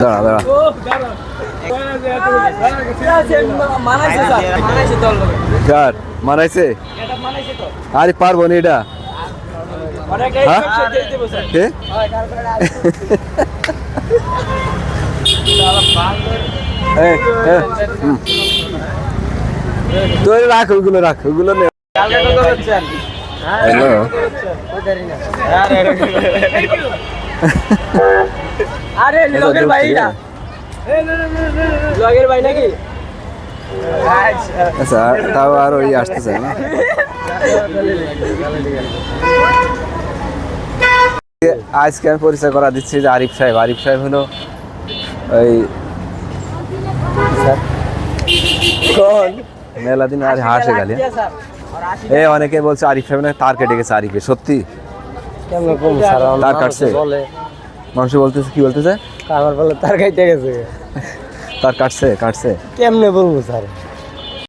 দাঁড়া দাঁড়া কার মানাইছে আরে পারবো না এটা কে তুই রাখ ওগুলো রাখ ওগুলো নে আরে লগের ভাই না লগের ভাই নাকি আচ্ছা তাও আর ওই আসতেছে না আজকে আমি পরিচয় করা দিচ্ছি যে আরিফ সাহেব হলো ওই মেলা দিন আর হাসে গালি অনেকে বলছে আরিফ সাহেব না তার কেটে গেছে আরিফে সত্যি তার কাটছে মানুষ বলতেছে কি বলতেছে আমার বলে তার কাটতে গেছে তার কাটছে কেমনে বলবো স্যার